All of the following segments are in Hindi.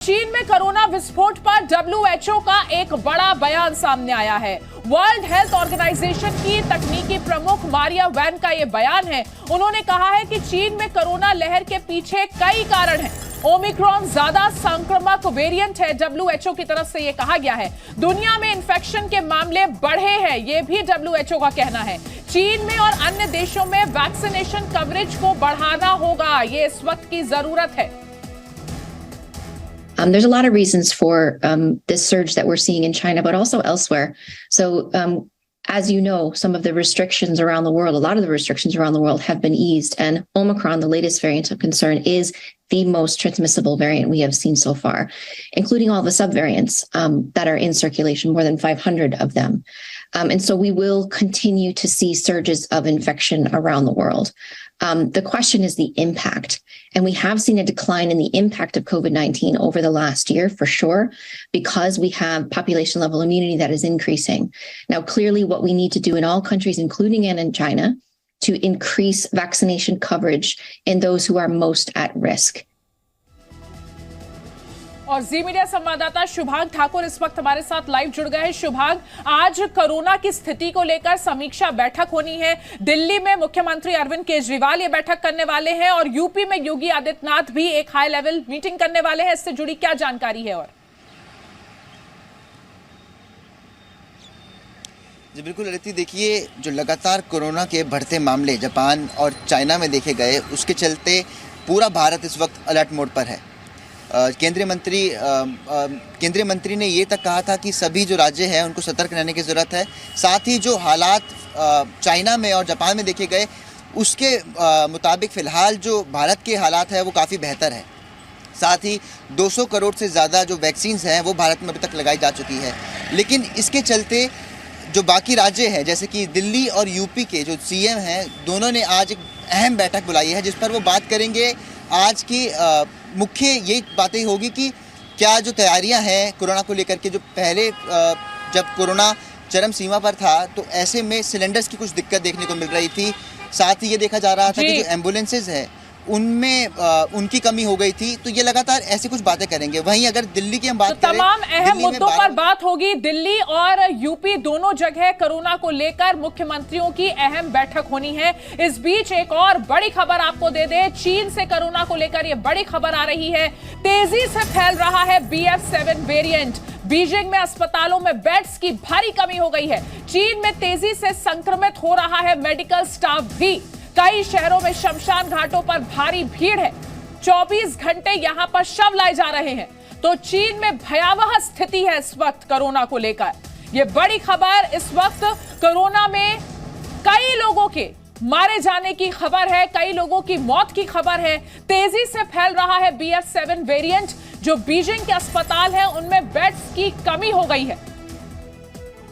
चीन में कोरोना विस्फोट पर डब्ल्यूएचओ का एक बड़ा बयान सामने आया है। वर्ल्ड हेल्थ ऑर्गेनाइजेशन की तकनीकी प्रमुख मारिया वैन का यह बयान है। उन्होंने कहा है कि चीन में कोरोना लहर के पीछे कई कारण हैं। ओमिक्रॉन ज्यादा संक्रामक वेरिएंट है, डब्ल्यूएचओ की तरफ से यह कहा गया है। दुनिया में इन्फेक्शन के मामले बढ़े हैं, यह भी डब्ल्यूएचओ का कहना है। चीन में और अन्य देशों में वैक्सीनेशन कवरेज को बढ़ाना होगा, यह इस वक्त की जरूरत है। There's a lot of reasons for this surge that we're seeing in China, but also elsewhere. So, as you know, some of the restrictions around the world, a lot of the restrictions around the world have been eased, and Omicron, the latest variant of concern, is the most transmissible variant we have seen so far, including all the subvariants that are in circulation, more than 500 of them. And so we will continue to see surges of infection around the world. The question is the impact. And we have seen a decline in the impact of COVID-19 over the last year, for sure, because we have population level immunity that is increasing. Now, clearly what we need to do in all countries, including in China, to increase vaccination coverage in those who are most at risk. और जी मीडिया संवाददाता शुभांग ठाकुर इस वक्त हमारे साथ लाइव जुड़ गए हैं। शुभांग, आज कोरोना की स्थिति को लेकर समीक्षा बैठक होनी है। दिल्ली में मुख्यमंत्री अरविंद केजरीवाल ये बैठक करने वाले हैं और यूपी में योगी आदित्यनाथ भी एक हाई लेवल मीटिंग करने वाले हैं। इससे जुड़ी क्या जानकारी है? और जी बिल्कुल अदिति, देखिए जो लगातार कोरोना के बढ़ते मामले जापान और चाइना में देखे गए, उसके चलते पूरा भारत इस वक्त अलर्ट मोड पर है। केंद्रीय मंत्री ने ये तक कहा था कि सभी जो राज्य हैं उनको सतर्क रहने की ज़रूरत है। साथ ही जो हालात चाइना में और जापान में देखे गए, उसके मुताबिक फ़िलहाल जो भारत के हालात हैं वो काफ़ी बेहतर है। साथ ही 200 करोड़ से ज़्यादा जो वैक्सीन्स हैं वो भारत में अभी तक लगाई जा चुकी है। लेकिन इसके चलते जो बाकी राज्य हैं, जैसे कि दिल्ली और यूपी के जो सीएम हैं, दोनों ने आज एक अहम बैठक बुलाई है जिस पर वो बात करेंगे। आज की मुख्य यही बातें होगी कि क्या जो तैयारियां हैं कोरोना को लेकर के, जो पहले जब कोरोना चरम सीमा पर था तो ऐसे में सिलेंडर्स की कुछ दिक्कत देखने को मिल रही थी। साथ ही ये देखा जा रहा था कि जो एम्बुलेंसेज हैं उनमें उनकी कमी हो गई थी। तो ये लगातार ऐसी कुछ बातें करेंगे। वहीं अगर दिल्ली की हम बात करें, तमाम अहम मुद्दों पर बात होगी। दिल्ली और यूपी दोनों जगह कोरोना को लेकर मुख्यमंत्रियों की अहम बैठक होनी है। इस बीच एक और बड़ी खबर आपको दे दें, चीन से कोरोना को लेकर ये बड़ी खबर आ रही है। तेजी से फैल रहा है BF7 वेरिएंट। बीजिंग में अस्पतालों में बेड्स की भारी कमी हो गई है। चीन में तेजी से संक्रमित हो रहा है मेडिकल स्टाफ भी। कई शहरों में शमशान घाटों पर भारी भीड़ है। 24 घंटे यहां पर शव लाए जा रहे हैं। तो चीन में भयावह स्थिति है इस वक्त कोरोना को लेकर। यह बड़ी खबर इस वक्त कोरोना में कई लोगों के मारे जाने की खबर है, कई लोगों की मौत की खबर है। तेजी से फैल रहा है BF7 वेरिएंट। जो बीजिंग के अस्पताल हैं उनमें बेड्स की कमी हो गई है।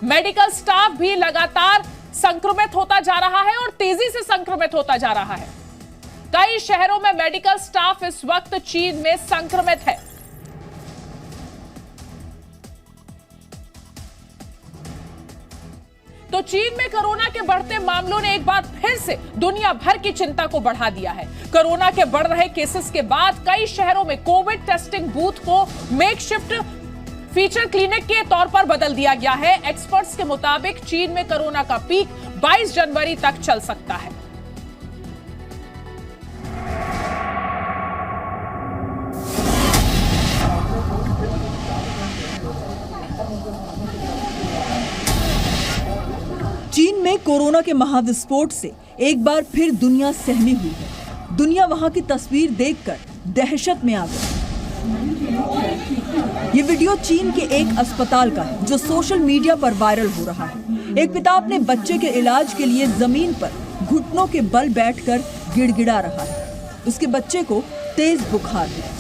मेडिकल स्टाफ भी लगातार संक्रमित होता जा रहा है और तेजी से संक्रमित होता जा रहा है। कई शहरों में मेडिकल स्टाफ इस वक्त चीन में संक्रमित है। तो चीन में कोरोना के बढ़ते मामलों ने एक बार फिर से दुनिया भर की चिंता को बढ़ा दिया है। कोरोना के बढ़ रहे केसेस के बाद कई शहरों में कोविड टेस्टिंग बूथ को मेकशिफ्ट फीचर क्लिनिक के तौर पर बदल दिया गया है। एक्सपर्ट्स के मुताबिक चीन में कोरोना का पीक 22 जनवरी तक चल सकता है। चीन में कोरोना के महाविस्फोट से एक बार फिर दुनिया सहमी हुई है। दुनिया वहां की तस्वीर देखकर दहशत में आ गई। ये वीडियो चीन के एक अस्पताल का है जो सोशल मीडिया पर वायरल हो रहा है। एक पिता अपने बच्चे के इलाज के लिए जमीन पर घुटनों के बल बैठकर गिड़गिड़ा रहा है। उसके बच्चे को तेज बुखार है।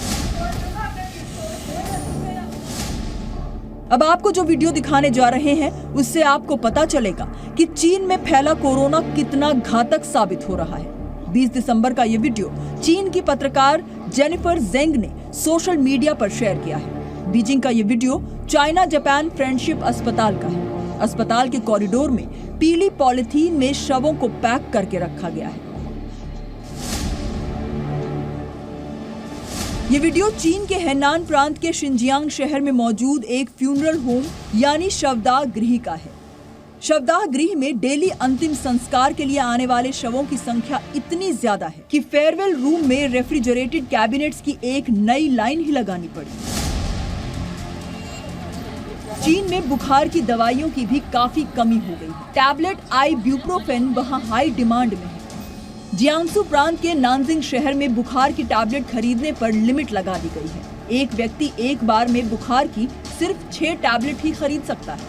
अब आपको जो वीडियो दिखाने जा रहे हैं उससे आपको पता चलेगा कि चीन में फैला कोरोना कितना घातक साबित हो रहा है। 20 दिसंबर का ये वीडियो चीन की पत्रकार जेनिफर जेंग ने सोशल मीडिया पर शेयर किया है। बीजिंग का ये वीडियो चाइना जापान फ्रेंडशिप अस्पताल का है। अस्पताल के कॉरिडोर में पीली पॉलिथीन में शवों को पैक करके रखा गया है। ये वीडियो चीन के हेनान प्रांत के शिनजियांग शहर में मौजूद एक फ्यूनरल होम यानी शवदाह गृह का है। शवदाह गृह में डेली अंतिम संस्कार के लिए आने वाले शवों की संख्या इतनी ज्यादा है कि फेयरवेल रूम में रेफ्रिजरेटेड कैबिनेट्स की एक नई लाइन ही लगानी पड़ी। चीन में बुखार की दवाइयों की भी काफी कमी हो गई है। टैबलेट आइब्यूप्रोफेन वहां हाई डिमांड में है। जियांगसू प्रांत के नानजिंग शहर में बुखार की टैबलेट खरीदने पर लिमिट लगा दी गई है। एक व्यक्ति एक बार में बुखार की सिर्फ 6 टैबलेट ही खरीद सकता है।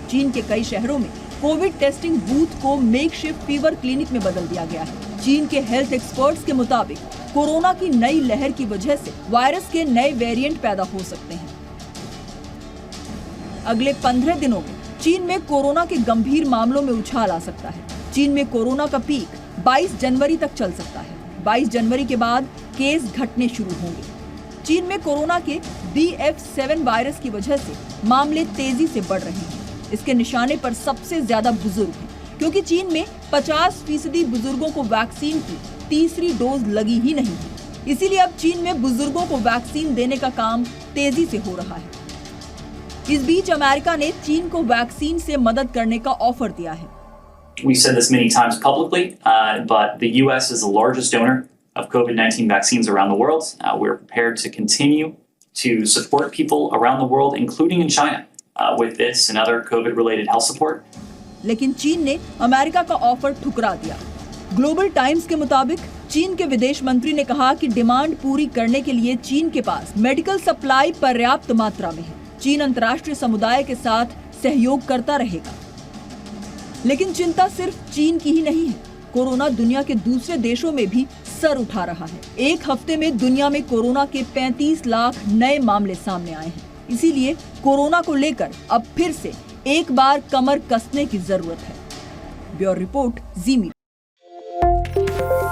चीन के कई शहरों में कोविड टेस्टिंग बूथ को मेकशिफ्ट फीवर क्लिनिक में बदल दिया गया है। चीन के हेल्थ एक्सपर्ट्स के मुताबिक कोरोना की नई लहर की वजह से वायरस के नए वेरिएंट पैदा हो सकते हैं। अगले 15 दिनों में चीन में कोरोना के गंभीर मामलों में उछाल आ सकता है। चीन में कोरोना का पीक 22 जनवरी तक चल सकता है। 22 जनवरी के बाद केस घटने शुरू होंगे। चीन में कोरोना के BF7 वायरस की वजह से मामले तेजी से बढ़ रहे हैं। इसके निशाने पर सबसे ज्यादा बुजुर्ग हैं, क्योंकि चीन में 50% बुजुर्गों को वैक्सीन की तीसरी डोज लगी ही नहीं है। इसीलिए अब चीन में बुजुर्गों को वैक्सीन देने का काम तेजी से हो रहा है। इस बीच अमेरिका ने चीन को वैक्सीन से मदद करने का ऑफर दिया है। We've said this many times publicly, but the U.S. is the largest donor of COVID-19 vaccines around the world. We're prepared to continue to support people around the world, including in China, with this and other COVID-related health support. लेकिन चीन ने अमेरिका का ऑफर ठुकरा दिया। ग्लोबल टाइम्स के मुताबिक चीन के विदेश मंत्री ने कहा कि डिमांड पूरी करने के लिए चीन के पास मेडिकल सप्लाई पर्याप्त मात्रा में है। चीन अंतर्राष्ट्रीय समुदाय के साथ सहयोग करता रहेगा। लेकिन चिंता सिर्फ चीन की ही नहीं है। कोरोना दुनिया के दूसरे देशों में भी सर उठा रहा है। एक हफ्ते में दुनिया में कोरोना के 35 लाख नए मामले सामने आए हैं। इसीलिए कोरोना को लेकर अब फिर से एक बार कमर कसने की जरूरत है। ब्यूरो रिपोर्ट, जी मीडिया।